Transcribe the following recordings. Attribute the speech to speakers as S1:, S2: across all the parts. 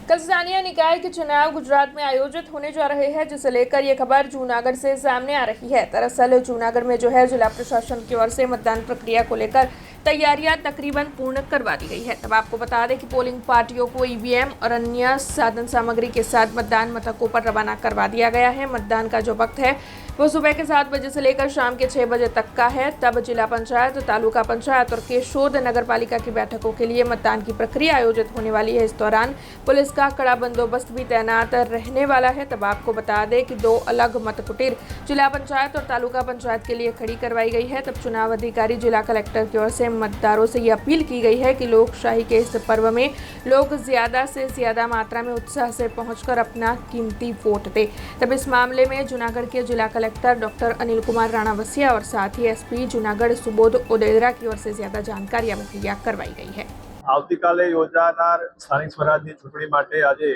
S1: कल स्थानीय निकाय के चुनाव गुजरात में आयोजित होने जा रहे हैं, जिसे लेकर ये खबर जूनागढ़ से सामने आ रही है। दरअसल जूनागढ़ में जो है जिला प्रशासन की ओर से मतदान प्रक्रिया को लेकर तैयारियां तकरीबन पूर्ण करवा दी गई है। तब आपको बता दें कि पोलिंग पार्टियों को ईवीएम और अन्य साधन सामग्री के साथ मतदान मथकों पर रवाना करवा दिया गया है। मतदान का जो वक्त है वो सुबह के 7 बजे से लेकर शाम के 6 बजे तक का है। तब जिला पंचायत, तालुका पंचायत और केशोद नगर पालिका की बैठकों के लिए मतदान की प्रक्रिया आयोजित होने वाली है। इस दौरान पुलिस का कड़ा बंदोबस्त भी तैनात रहने वाला है। तब आपको बता दें कि 2 अलग मत कुटीर जिला पंचायत और तालुका पंचायत के लिए खड़ी करवाई गई है। तब चुनाव अधिकारी जिला कलेक्टर की ओर से मतदारों से ये अपील की गई है कि लोकशाही के इस पर्व में लोग ज्यादा से ज्यादा मात्रा में उत्साह से पहुंचकर अपना कीमती वोट दें। तब इस मामले में जूनागढ़ के जिला कलेक्टर डॉक्टर अनिल कुमार राणावसिया और साथ ही एसपी जूनागढ़ सुबोध ओदेदरा की ओर से ज्यादा जानकारियां मुहैया करवाई गई है।
S2: આવતીકાલે યોજાનાર સ્થાનિક સ્વરાજની ચૂંટણી માટે આજે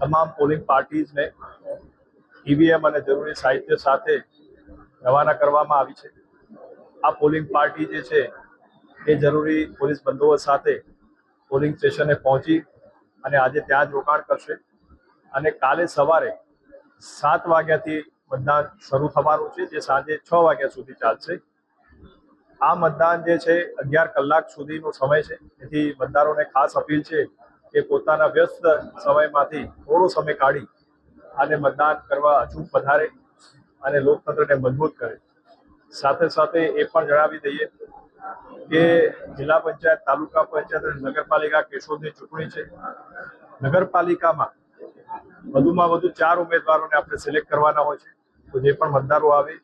S2: તમામ પોલિંગ પાર્ટીઝને ઈવીએમ અને જરૂરી સાહિત્ય સાથે રવાના કરવામાં આવી છે। આ પોલિંગ પાર્ટી જે છે એ જરૂરી પોલીસ બંદોબસ્ત સાથે પોલિંગ સ્ટેશને પહોંચી અને આજે ત્યાં જ રોકાણ કરશે અને કાલે સવારે 7 વાગ્યાથી મતદાન શરૂ થવાનું છે, જે સાંજે 6 વાગ્યા સુધી ચાલશે। આ મતદાન જે છે 11 કલાક સુધીનો સમય છે, તેથી મતદારોને ખાસ અપીલ છે કે પોતાના વ્યસ્ત સમયમાંથી થોડો સમય કાઢી અને મતદાન કરવા અચૂક પધારે અને લોકતંત્રને મજબૂત કરે। સાથે સાથે એ પણ જણાવી દઈએ કે જિલ્લા પંચાયત, તાલુકા પંચાયત અને નગરપાલિકા કેશોદની ચૂંટણી છે। નગરપાલિકામાં વધુમાં વધુ 4 ઉમેદવારોને આપણે સિલેક્ટ કરવાના હોય છે, તો જે પણ મતદારો આવે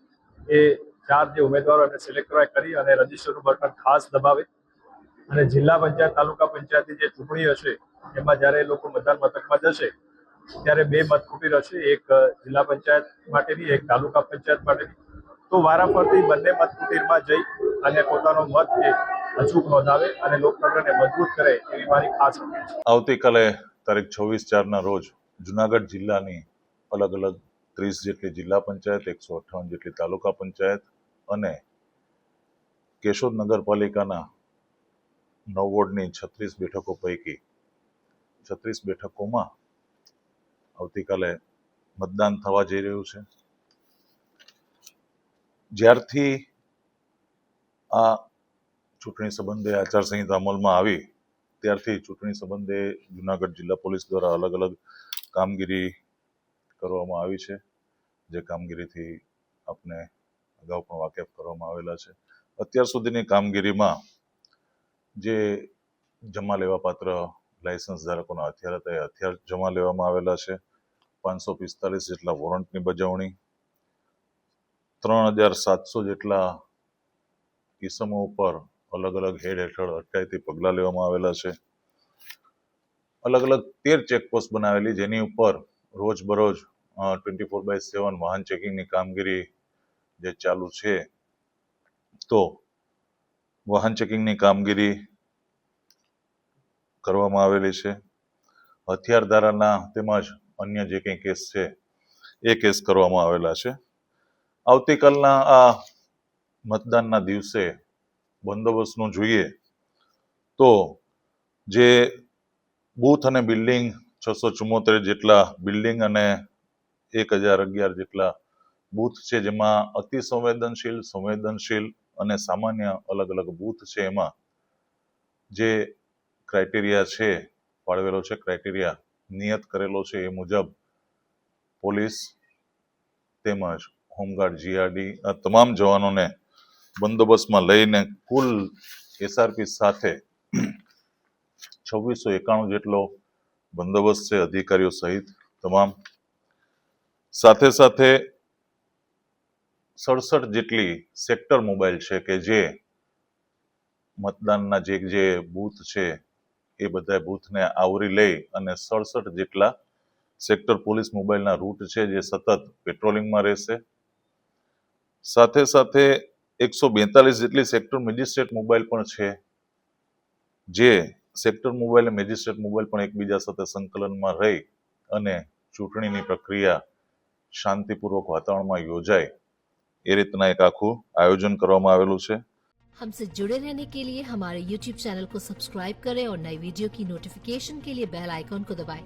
S2: એ 4 જે ઉમેદવારો એમને સિલેક્ટ કરી અને રજીસ્ટરનું બટન ખાસ દબાવે અને જિલ્લા પંચાયત, તાલુકા પંચાયતની જે ચૂંટણી હશે એમાં જ્યારે એ લોકો મતદાન મથકમાં જશે ત્યારે 2 મત કુટીર હશે, એક જિલ્લા પંચાયત માટેની, એક તાલુકા પંચાયત માટેની। તો વારાફરતી બંને મત કુટીરમાં જઈ અને પોતાનો મત છે અચૂક નોંધાવે અને લોકતંત્રને મજબૂત કરે એવી મારી ખાસ અપીલ છે।
S3: આવતીકાલે તારીખ 24/4ના રોજ જુનાગઢ જિલ્લાની અલગ અલગ 30 જેટલી જિલ્લા પંચાયત, 158 જેટલી તાલુકા પંચાયત અને કેશોદ નગરપાલિકાના 9 વોર્ડની 36 બેઠકો પૈકી 36 બેઠકોમાં આવતીકાલે મતદાન થવા જઈ રહ્યું છે। જ્યારથી આ ચૂંટણી સંબંધે આચારસંહિતા અમલમાં આવી ત્યારથી ચૂંટણી સંબંધે જુનાગઢ જિલ્લા પોલીસ દ્વારા અલગ અલગ કામગીરી કરવામાં આવી છે, જે કામગીરીથી આપને અગાઉ પણ વાકેફ કરવામાં આવેલા છે। અત્યાર સુધીની કામગીરીમાં જે જમા લેવા પાત્ર લાયસન્સ ધારકોના હથિયાર હતા એ હથિયાર જમા લેવામાં આવેલા છે। 545 જેટલા વોરંટની બજાવણી, 3700 જેટલા કિસ્સાઓ ઉપર અલગ અલગ હેડ હેઠળ અટકાયતી પગલાં લેવામાં આવેલા છે। અલગ અલગ 13 ચેકપોસ્ટ બનાવેલી, જેની ઉપર રોજબરોજ 24/7 વાહન ચેકિંગની કામગીરી જે ચાલુ છે। તો વાહન ચેકિંગની કામગીરી કરવામાં આવેલી છે। હથિયાર ધારાના તેમજ અન્ય જે કંઈ કેસ છે એ કેસ કરવામાં આવેલા છે। આવતીકાલના આ મતદાનના દિવસે બંદોબસ્તનું જોઈએ તો જે બૂથ અને બિલ્ડિંગ 674 જેટલા બિલ્ડિંગ અને 1011 જેટલા બૂથ છે, જેમાં અતિ સંવેદનશીલ, સંવેદનશીલ અને સામાન્ય અલગ અલગ બૂથ છે, એમાં જે ક્રાઇટેરિયા છે ફાળવેલો છે, ક્રાઇટેરિયા નિયત કરેલો છે એ મુજબ પોલીસ તેમજ હોમગાર્ડ, જીઆરડી આ તમામ જવાનોને બંદોબસ્તમાં લઈને કુલ એસઆરપી સાથે 2691 જેટલો બંદોબસ્ત છે, અધિકારીઓ સહિત તમામ। સાથે સાથે 67 જેટલી સેક્ટર મોબાઈલ છે કે જે મતદાનના જે બૂથ છે એ બધા બૂથને આવરી લઈ અને 67 જેટલા સેક્ટર પોલીસ મોબાઈલના રૂટ છે જે સતત પેટ્રોલિંગમાં રહેશે। સાથે સાથે 142 જેટલી સેક્ટર મેજિસ્ટ્રેટ મોબાઈલ પણ છે, જે સેક્ટર મોબાઈલ અને મેજિસ્ટ્રેટ મોબાઈલ પણ એકબીજા સાથે સંકલનમાં રહી અને ચૂંટણીની પ્રક્રિયા શાંતિપૂર્વક વાતાવરણમાં યોજાય એ રીતના એક આખું આયોજન કરવામાં આવેલું છે।
S4: हमसे जुड़े रहने के लिए हमारे YouTube चैनल को सब्सक्राइब करें और नई वीडियो की नोटिफिकेशन के लिए बेल आइकॉन को दबाएं।